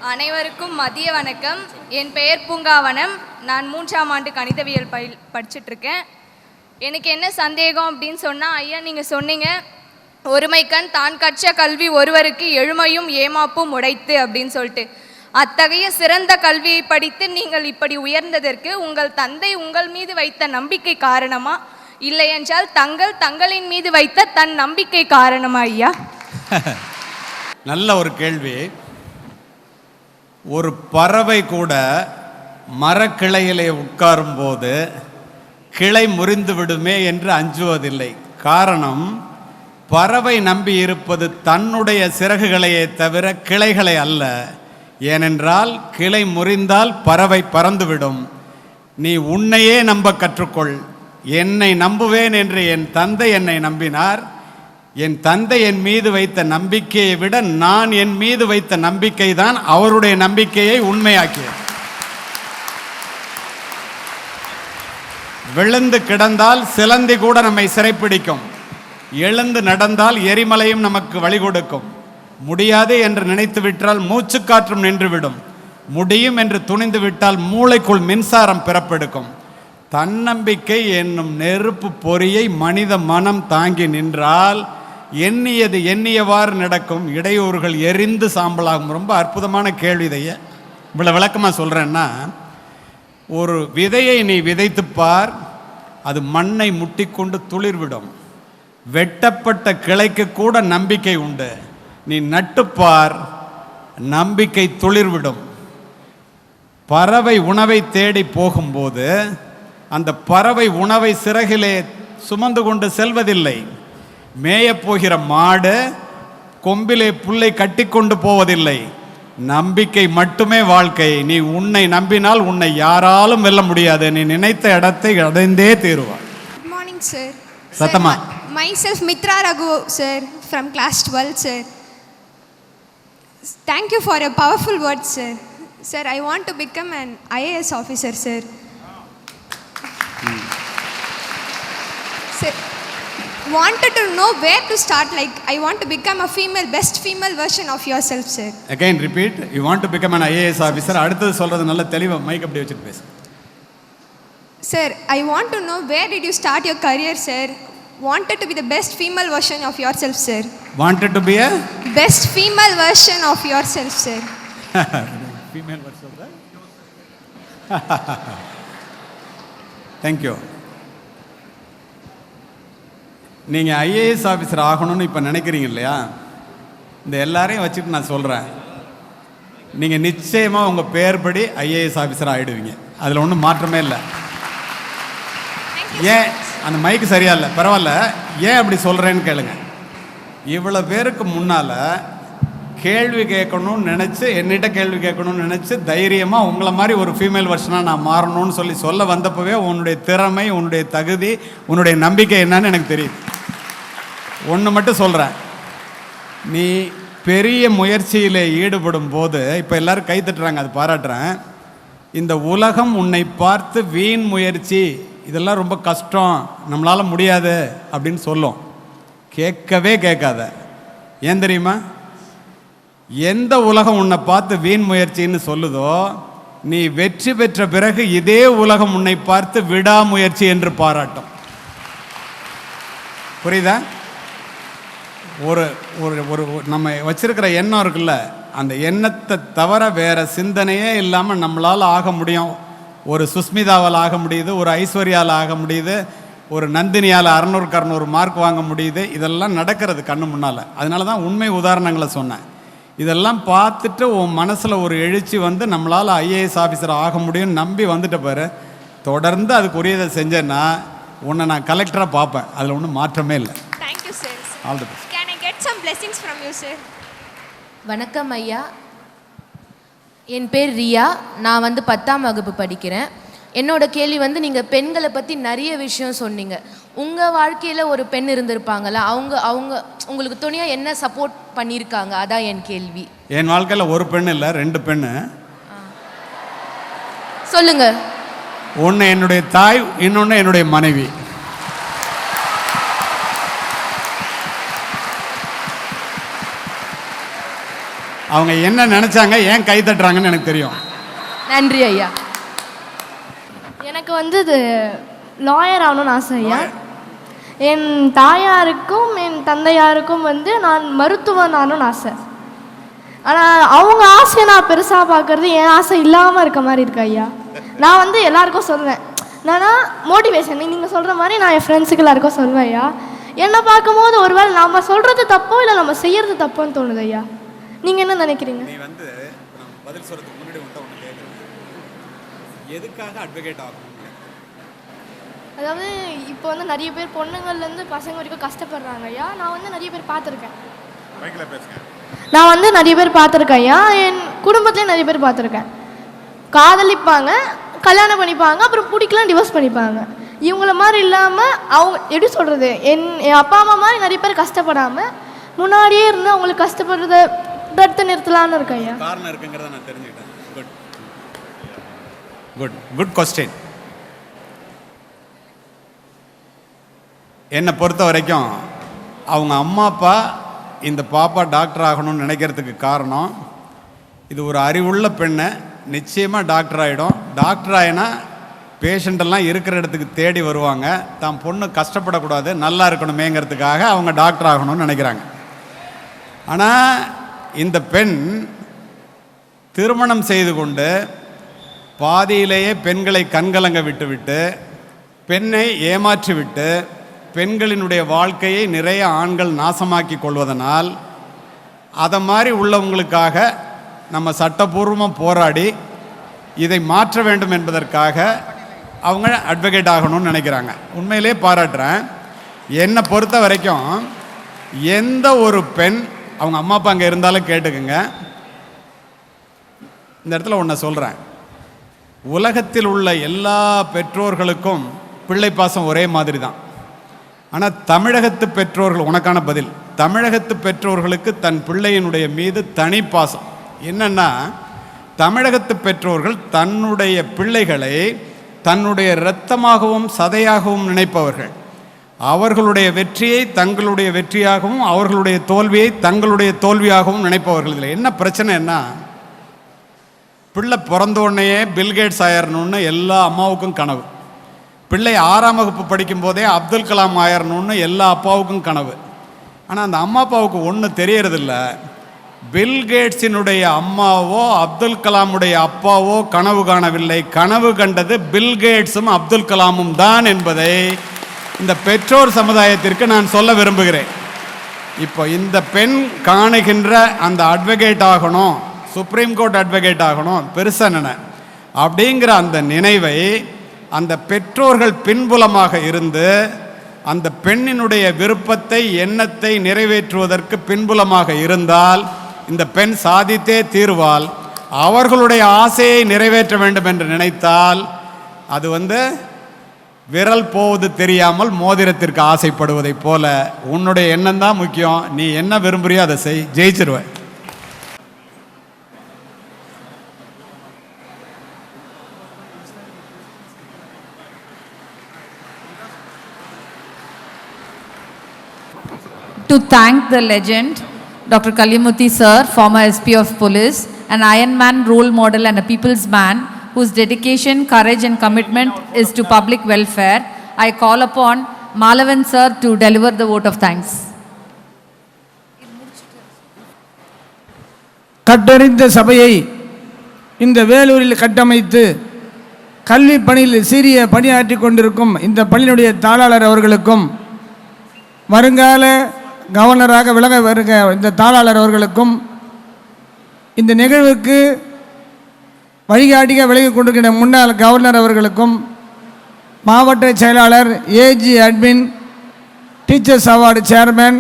அனைவருக்கும் மதிய வணக்கம். என் பெயர் பூங்காவனம். நான் 3ஆம் ஆண்டு கணிதவியல் படிச்சுட்ருக்கேன். எனக்கு என்ன சந்தேகம் அப்படின்னு சொன்னால், ஐயா நீங்கள் சொன்னீங்க, ஒருமைக்கண் தான் கற்ற கல்வி ஒருவருக்கு எழுமையும் ஏமாப்பும் உடைத்து அப்படின்னு சொல்லிட்டு, அத்தகைய சிறந்த கல்வியை படித்து நீங்கள் இப்படி உயர்ந்ததற்கு உங்கள் தந்தை உங்கள் மீது வைத்த நம்பிக்கை காரணமா, இல்லையென்றால் தங்களின் மீது வைத்த தன் நம்பிக்கை காரணமா ஐயா? நல்ல ஒரு கேள்வி. ஒரு பறவை கூட மரக்கிளையிலே உட்காரும் போது கிளை முறிந்து விடுமே என்று அஞ்சுவதில்லை. காரணம், பறவை நம்பி இருப்பது தன்னுடைய சிறகுகளையே தவிர கிளைகளை அல்ல. ஏனென்றால் கிளை முறிந்தால் பறவை பறந்துவிடும். நீ உன்னையே நம்ப கற்றுக்கொள். என்னை நம்புவேன் என்று என் தந்தை என்னை நம்பினார். என் தந்தை என் மீது வைத்த நம்பிக்கையை விட நான் என் மீது வைத்த நம்பிக்கை தான் அவருடைய நம்பிக்கையை உண்மையாக்கியது. விழுந்து கிடந்தால் சிலந்தி கூட நம்மை சிறைப்பிடிக்கும். எழுந்து நடந்தால் எரிமலையும் நமக்கு வழி கொடுக்கும். முடியாது என்று நினைத்து விட்டால் மூச்சுக்காற்றும் நின்றுவிடும். முடியும் என்று துணிந்து விட்டால் மூளைக்குள் மின்சாரம் பிறப்பெடுக்கும். தன்னம்பிக்கை என்னும் நெருப்பு பொறியை மனித மனம் தாங்கி நின்றால் எண்ணியது எண்ணியவாறு நடக்கும். இடையூறுகள் எரிந்து சாம்பலாகும். ரொம்ப அற்புதமான கேள்வி. இதைய இவ்வளோ விளக்கமாக சொல்கிறேன்னா, ஒரு விதையை நீ விதைத்துப்பார், அது மண்ணை முட்டிக்கொண்டு துளிர்விடும். வெட்டப்பட்ட கிளைக்கு கூட நம்பிக்கை உண்டு. நீ நட்டுப்பார், நம்பிக்கை துளிர்விடும். பறவை உணவை தேடி போகும்போது அந்த பறவை உணவை சிறகிலே சுமந்து கொண்டு செல்வதில்லை. மேயப்போகிற மாடு கொம்பிலே புல்லை கட்டி கொண்டு போவதில்லை. நம்பிக்கை மட்டுமே வாழ்க்கை. நீ உன்னை நம்பினால் உன்னை யாராலும் வெல்ல முடியாது. நீ நினைத்த இடத்தை அடைந்தே தீருவார். Good morning sir. சத்தமா. Myself Mitra Raghu sir from class 12 sir. Thank you for a powerful word sir. Sir, I want to become an IAS officer sir. Sir, wanted to know where to start. Like, I want to become a best female version of yourself sir. Again repeat. You want to become an IAS officer. அடுத்து சொல்றது நல்ல தெளிவா mic அப்படி வச்சிட்டு பேசு. Sir, I want to know where did you start your career sir? Wanted to be the best female version of yourself sir. Wanted to be a best female version of yourself sir. female version of that. Thank you. நீங்கள் IAS officer ஆகணும்னு இப்போ நினைக்கிறீங்க இல்லையா? இந்த எல்லாரையும் வச்சுட்டு நான் சொல்கிறேன், நீங்கள் நிச்சயமாக உங்கள் பேர் படி ஐஏஎஸ் ஆஃபீஸர் ஆகிடுவீங்க. அதில் ஒன்றும் மாற்றமே இல்லை. ஏன் அந்த மைக்கு சரியா இல்லை, பரவாயில்ல. ஏன் அப்படி சொல்கிறேன்னு கேளுங்க. இவ்வளோ பேருக்கு முன்னால் கேள்வி கேட்கணும்னு நினச்சி, என்னிட்ட கேள்வி கேட்கணும்னு நினச்சி தைரியமாக உங்களை மாதிரி ஒரு ஃபீமேல் வருஷனாக நான் மாறணும்னு சொல்ல வந்தப்பவே உன்னுடைய திறமை, உன்னுடைய தகுதி, உன்னுடைய நம்பிக்கை என்னன்னு எனக்கு தெரியுது. ஒன்று மட்டும் சொல்கிறேன், நீ பெரிய முயற்சியில் ஈடுபடும் போது, இப்போ எல்லோரும் கை தட்டுறாங்க, அது பாராட்டுறேன். இந்த உலகம் உன்னை பார்த்து வீண் முயற்சி, இதெல்லாம் ரொம்ப கஷ்டம், நம்மளால் முடியாது அப்படின்னு சொல்லும். கேட்கவே கேட்காத. ஏன் தெரியுமா? எந்த உலகம் உன்னை பார்த்து வீண் முயற்சின்னு சொல்லுதோ, நீ வெற்றி பெற்ற பிறகு இதே உலகம் உன்னை பார்த்து விடாமுயற்சி என்று பாராட்டும். புரியுதா? ஒரு ஒரு நம்ம வச்சிருக்கிற எண்ணம் இருக்குல்ல, அந்த எண்ணத்தை தவிர வேற சிந்தனையே இல்லாமல் நம்மளால் ஆக முடியும். ஒரு சுஸ்மிதாவால் ஆக முடியுது, ஒரு ஐஸ்வர்யாவில் ஆக முடியுது, ஒரு நந்தினியால் 600க்கு 600 மார்க் வாங்க முடியுது. இதெல்லாம் நடக்கிறது கண்ணு முன்னால். அதனால தான் உண்மை உதாரணங்களை சொன்னேன். இதெல்லாம் பார்த்துட்டு உன் மனசில் ஒரு எழுச்சி வந்து நம்மளால் ஐஏஎஸ் ஆஃபீஸர் ஆக முடியும்னு நம்பி வந்துட்ட பாரு. தொடர்ந்து அதுக்குரியதை செஞ்சேன்னா உன்னை நான் கலெக்டராக பார்ப்பேன். அதில் ஒன்றும் மாற்றமே இல்லை. Thank you sir. All the best. Can I get some blessings from you sir? வணக்கம் ஐயா. என் பேர் ரியா. நான் 10ஆம் வகுப்பு படிக்கிறேன். என்னோட கேள்வி நீங்கள் பெண்களை பற்றி நிறைய விஷயம் சொன்னீங்க. உங்கள் வாழ்க்கையில் ஒரு பெண் இருந்திருப்பாங்களா? அவங்க உங்களுக்கு துணையாக என்ன சப்போர்ட் பண்ணியிருக்காங்க? அதான் என் கேள்வி. என் வாழ்க்கையில் ஒரு பெண் இல்லை, 2 பெண்ணு. சொல்லுங்க. ஒன்று என்னுடைய தாய், இன்னொன்று என்னுடைய மனைவி. அவங்க என்ன நினைச்சாங்க, ஏன் கை தட்டுறாங்கன்னு எனக்கு தெரியும். நன்றி ஐயா. எனக்கு வந்து இது லாயர் ஆகணும்னு ஆசை ஐயா. என் தாயாருக்கும் என் தந்தையாருக்கும் வந்து நான் மருத்துவன் ஆகணும்னு ஆசை. ஆனால் அவங்க ஆசையை நான் பெருசாக பார்க்கறது என் ஆசை இல்லாமல் இருக்க மாதிரி இருக்கு ஐயா. நான் வந்து எல்லாருக்கும் சொல்வேன், நானா மோட்டிவேஷன் நீங்கள் சொல்கிற மாதிரி நான் என் ஃப்ரெண்ட்ஸுக்கு எல்லாருக்கும் சொல்வேன் ஐயா. என்னை பார்க்கும்போது ஒருவேளை நம்ம சொல்கிறது தப்போ இல்லை நம்ம செய்கிறது தப்போன்னு தோணுது ஐயா. நீங்கள் என்ன நினைக்கிறீங்க? நீ வந்து பதில் சொல்றதுக்கு முன்னாடி ஒன்று கேட்குறேன், எதுக்காக அட்வொகேட் ஆகணும்? அதாவது இப்போ வந்து நிறைய பேர் பொண்ணுங்கள்லேருந்து பசங்க வரைக்கும் கஷ்டப்படுறாங்க ஐயா. நான் வந்து நிறைய பேர் பார்த்துருக்கேன். நான் வந்து நிறைய பேர் பார்த்துருக்கேன் ஐயா. என் குடும்பத்துலேயும் நிறைய பேர் பார்த்துருக்கேன். காதலிப்பாங்க, கல்யாணம் பண்ணிப்பாங்க, அப்புறம் பிடிக்கலாம் டிவோர்ஸ் பண்ணிப்பாங்க. இவங்கள மாதிரி இல்லாமல் அவங்க எப்படி சொல்கிறது, என் அப்பா அம்மா மாதிரி நிறைய பேர் கஷ்டப்படாமல் முன்னாடியே இருந்து அவங்களுக்கு கஷ்டப்படுறத தடுத்து நிறுத்தலான்னு இருக்கேன் ஐயா. காரணம் இருக்குங்கிறத நான் தெரிஞ்சுக்கிட்டேன். Good good good question. என்னை பொறுத்த வரைக்கும் அவங்க அம்மா அப்பா இந்த பாப்பா டாக்டர் ஆகணும்னு நினைக்கிறதுக்கு காரணம், இது ஒரு அறிவுள்ள பெண்ணை நிச்சயமாக டாக்டர் ஆகிடும். டாக்டர் ஆகினா பேஷண்ட்டெல்லாம் இருக்கிற இடத்துக்கு தேடி வருவாங்க. தான் பொண்ணு கஷ்டப்படக்கூடாது, நல்லா இருக்கணுமேங்கிறதுக்காக அவங்க டாக்டர் ஆகணும்னு நினைக்கிறாங்க. ஆனால் இந்த பெண் திருமணம் செய்து கொண்டு பாதியிலேயே பெண்களை கண்கலங்க விட்டுவிட்டு, பெண்ணை ஏமாற்றிவிட்டு, பெண்களினுடைய வாழ்க்கையை நிறைய ஆண்கள் நாசமாக்கி கொள்வதனால் அதை மாதிரி உள்ளவங்களுக்காக நம்ம சட்டபூர்வமாக போராடி இதை மாற்ற வேண்டும் என்பதற்காக அவங்க அட்வொகேட் ஆகணும்னு நினைக்கிறாங்க. உண்மையிலே பாராட்டுறேன். என்னை பொறுத்த வரைக்கும் எந்த ஒரு பெண், அவங்க அம்மா அப்பா அங்கே இருந்தாலும் கேட்டுக்குங்க, இந்த இடத்துல ஒன்று சொல்கிறேன், உலகத்தில் உள்ள எல்லா பெற்றோர்களுக்கும் பிள்ளை பாசம் ஒரே மாதிரி தான். ஆனால் தமிழகத்து பெற்றோர்கள், உனக்கான பதில், தமிழகத்து பெற்றோர்களுக்கு தன் பிள்ளையினுடைய மீது தனி பாசம். என்னென்னா, தமிழகத்து பெற்றோர்கள் தன்னுடைய பிள்ளைகளை தன்னுடைய இரத்தமாகவும் சதையாகவும் நினைப்பவர்கள். அவர்களுடைய வெற்றியை தங்களுடைய வெற்றியாகவும் அவர்களுடைய தோல்வியை தங்களுடைய தோல்வியாகவும் நினைப்பவர்கள். இதில் என்ன பிரச்சனைன்னா, பிள்ளை பிறந்தோடனேயே பில்கேட்ஸ் ஆயிரணும்னு எல்லா அம்மாவுக்கும் கனவு. பிள்ளை 6ஆம் வகுப்பு படிக்கும் போதே அப்துல் கலாம் ஆயிரணும்னு எல்லா அப்பாவுக்கும் கனவு. ஆனால் அந்த அம்மா அப்பாவுக்கு ஒன்று தெரியறதில்ல, பில்கேட்ஸினுடைய அம்மாவோ அப்துல் கலாமுடைய அப்பாவோ கனவு காணவில்லை. கனவு கண்டது பில்கேட்ஸும் அப்துல் கலாமும் தான் என்பதை இந்த பெற்றோர் சமுதாயத்திற்கு நான் சொல்ல விரும்புகிறேன். இப்போ இந்த பெண் காணுகின்ற அந்த அட்வொகேட் ஆகணும், சுப்ரீம் கோர்ட் அட்வொகேட் ஆகணும், பெருசாக நினை அப்படிங்கிற அந்த நினைவை அந்த பெற்றோர்கள் பின்புலமாக இருந்து அந்த பெண்ணினுடைய விருப்பத்தை எண்ணத்தை நிறைவேற்றுவதற்கு பின்புலமாக இருந்தால் இந்த பெண் சாதித்தே தீர்வாள். அவர்களுடைய ஆசையை நிறைவேற்ற வேண்டும் என்று நினைத்தால் அது விரல் போவது தெரியாமல் மோதிரத்திற்கு ஆசைப்படுவதை போல உன்னுடைய எண்ணம் தான் முக்கியம். நீ என்ன விரும்புறியோ அதை செய், ஜெயிச்சிருவ. To thank the legend, Dr. Kaliamurthy sir, former SP of Police, an Iron Man role model and a people's man whose dedication, courage and commitment is to public welfare, I call upon Malavan sir to deliver the vote of thanks. கட்டறிந்த சபையை இந்த வேலூரில் கட்டமைத்து கல்வி பணியில் சீரிய பணியாற்றி கொண்டிருக்கும் இந்த பள்ளியினுடைய தாளாளர் அவர்களுக்கும், வருங்கால கவர்னராக விளங்க வருக இந்த தாளாளர் அவர்களுக்கும், இந்த நிகழ்வுக்கு வழிகாட்டியாக விலகி கொண்டிருக்கிற முன்னாள் கவர்னர் அவர்களுக்கும், மாவட்ட செயலாளர், AG admin, teachers award chairman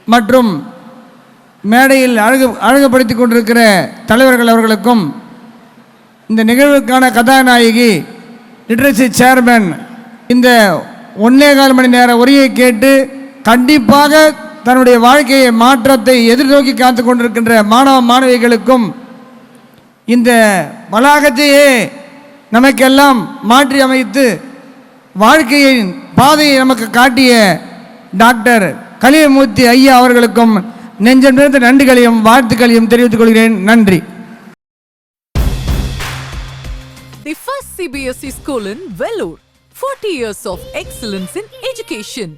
மற்றும் மேடையில் அழகுபடுத்தி கொண்டிருக்கிற தலைவர்கள் அவர்களுக்கும், இந்த நிகழ்வுக்கான கதாநாயகி லிட்ரஸி சேர்மன் இந்த 1.25 மணி நேர உரையை கேட்டு கண்டிப்பாக தன்னுடைய வாழ்க்கையை மாற்றத்தை எதிர்நோக்கி காத்து கொண்டிருக்கின்ற மாணவ மாணவிகளுக்கும், இந்த வளாகத்தையே நமக்கெல்லாம் மாற்றி அமைத்து வாழ்க்கையின் பாதையை நமக்கு காட்டிய டாக்டர் கலியமூர்த்தி ஐயா அவர்களுக்கும் நெஞ்சம் நிறைந்த நன்றிகளையும் வாழ்த்துக்களையும் தெரிவித்துக் கொள்கிறேன். நன்றி. The first CBSE school in Vellore. 40 years of excellence in education.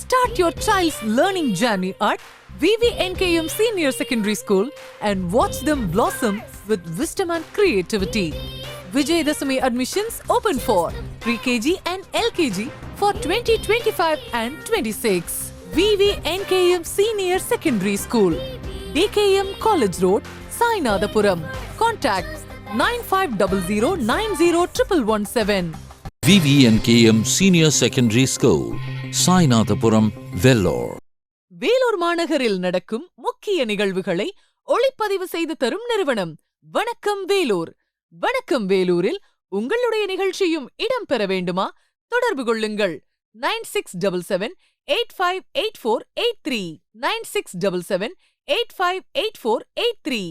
Start your child's learning journey at VVNKM Senior Secondary School and watch them blossom with wisdom and creativity. Vijayadashami admissions open for pre-KG and LKG for 2025 and 26. VVNKM Senior Secondary School, DKM College Road, Sainathapuram. Contact 9500901117. VVNKM Senior Secondary School, Sainathapuram, Vellore. Vellore மாநகரில் நடக்கும் முக்கிய நிகழ்வுகளை ஒளிப்பதிவு செய்து தரும் நிறுவனம் வணக்கம் வேலூர். வணக்கம் வேலூரில் உங்களுடைய நிகழ்ச்சியும் இடம்பெற வேண்டுமா? தொடர்பு கொள்ளுங்கள் 9677858483 9677858483.